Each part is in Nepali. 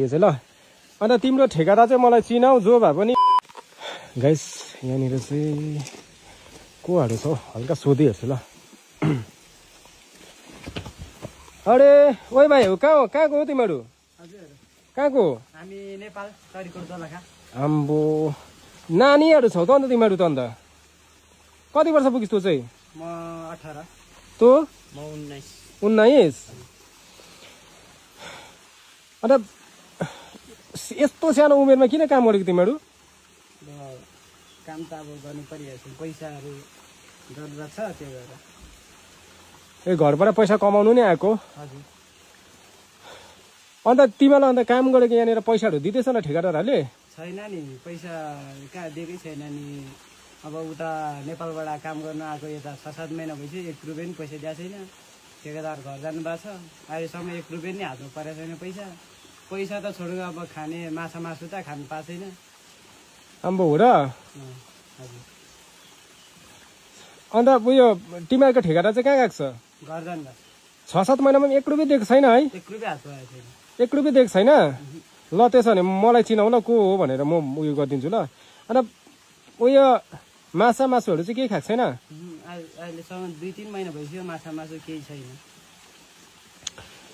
ल अन्त तिम्रो ठेकादार चाहिँ मलाई चिनाऊ जो भए पनि गाइस यहाँनिर चाहिँ कोहरू छ हल्का सोधिहेर्छु ल अरे ओइ भाइ हो कहाँको हो तिमीहरू कहाँको हामी नेपाल तरिकोट दोलखा आम्बो नानीहरू छौ त अन्त तिमीहरू त अन्त कति वर्ष पुगिस् तँ चाहिँ म 18 तँ म 19 अन्त यस्तो सानो उमेरमा किन काम गरेको तिमीहरू काम त अब गर्नु परिहाल्छ पैसाहरू जरुरत छ त्यो भएर ए घरबाट पैसा कमाउनु नै आएको हजुर अन्त तिमीलाई अन्त काम गरेको यहाँनिर पैसाहरू दिँदैछ न ठेकादारहरूले छैन नि पैसा कहाँ दिएकै छैन नि अब उता नेपालबाट काम गर्न आएको यता 6-7 महिना भइसक्यो 1 रुपियाँ पनि पैसा दिएको छैन ठेकेदार घर जानुभएको छ अहिलेसम्म 1 रुपियाँ नि हातमा परेको छैन पैसा त छोड्नु अब खाने मासु त खानु पाएको छैन आम्बो हो र हजुर अन्त उयो तिमीहरूको ठेकादार चाहिँ कहाँ गएको छ घर जानुभएको 6-7 महिनामा 1 रुपियाँ दिएको छैन है 1 रुपियाँ हात पाएको छैन 1 रुपियाँ दिएको छैन ल त्यसो भने मलाई चिनाउ ल को हो भनेर म उयो गरिदिन्छु ल अन्त उयो मासुहरू चाहिँ केही खाएको छैन अहिलेसम्म 2-3 महिना भइसक्यो मासु केही छैन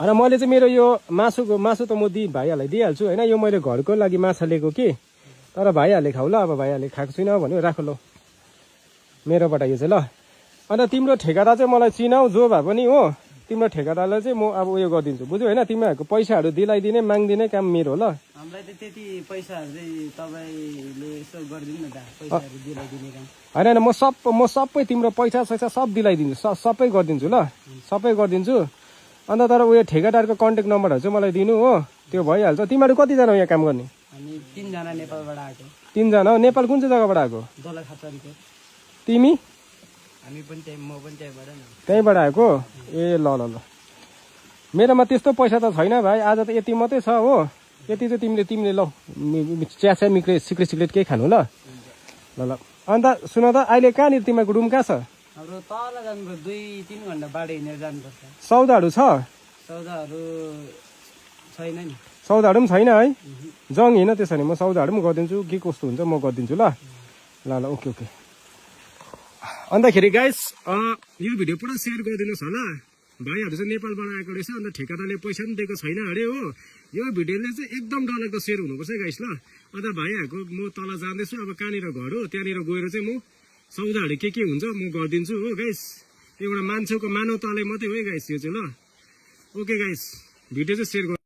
अनि मैले चाहिँ मेरो यो मासु त म भाइहरूलाई दिइहाल्छु होइन यो मैले घरको लागि माछा लिएको कि तर भाइहरूले खाऊ ल अब भाइहरूले खाएको छुइनँ भन्यो राख ल मेरोबाट यो चाहिँ ल अन्त तिम्रो ठेकादार चाहिँ मलाई चिनाऊ जो भए पनि हो तिम्रो ठेकादारलाई चाहिँ म अब उयो गरिदिन्छु बुझ्यौ होइन तिमीहरूको पैसाहरू दिलाइदिने माग्दिने काम मेरो ल हामीलाई त त्यति पैसाहरू चाहिँ तपाईँले यसो गरिदिनु न त पैसाहरू दिलाइदिने काम होइन म सबै तिम्रो पैसा सब दिलाइदिन्छु सबै गरिदिन्छु ल सबै गरिदिन्छु अन्त तर उयो ठेकादारको कन्ट्याक्ट नम्बरहरू चाहिँ मलाई दिनु हो त्यो भइहाल्छ तिमीहरू कतिजना यहाँ काम गर्ने हामी 3 जना नेपालबाट आएको 3 जना हो नेपाल कुन चाहिँ जग्गाबाट आएको दोलखा तरिकोट तिमी हामी पनि म पनि त्यहीँबाट न त्यहीँबाट आएको ए ल ल ल मेरोमा त्यस्तो पैसा त छैन भाइ आज त यति मात्रै छ हो यति चाहिँ तिमीले ल चिया सिक्रेट केही खानु ल ल ल अन्त सुन त अहिले कहाँनिर तिमीहरूको रुम कहाँ छ हाम्रो तल जानुपर्छ 2-3 घन्टा बाटो हिँडेर जानुपर्छ सौदाहरू छ सौदाहरू छैन नि सौदाहरू पनि छैन है जङ हिँड त्यसो भने म सौदाहरू पनि गरिदिन्छु के कस्तो हुन्छ म गरिदिन्छु ल ल ल ओके अन्तखेरि गाइस यो भिडियो पुरा सेयर गरिदिनुहोस् होला भाइहरू चाहिँ नेपालबाट आएको रहेछ अन्त ठेकादारले पैसा पनि दिएको छैन अरे हो यो भिडियोले चाहिँ एकदम डरलाग्दो सेयर हुनुपर्छ गाइस ल अन्त भाइहरूको म तल जाँदैछु अब कहाँनिर घर हो त्यहाँनिर गएर चाहिँ म सौदाहरू के हुन्छ म गरिदिन्छु हो गाइस एउटा मान्छेको मानव तलै मात्रै हो है गाइस यो चाहिँ ल ओके गाइस भिडियो चाहिँ सेयर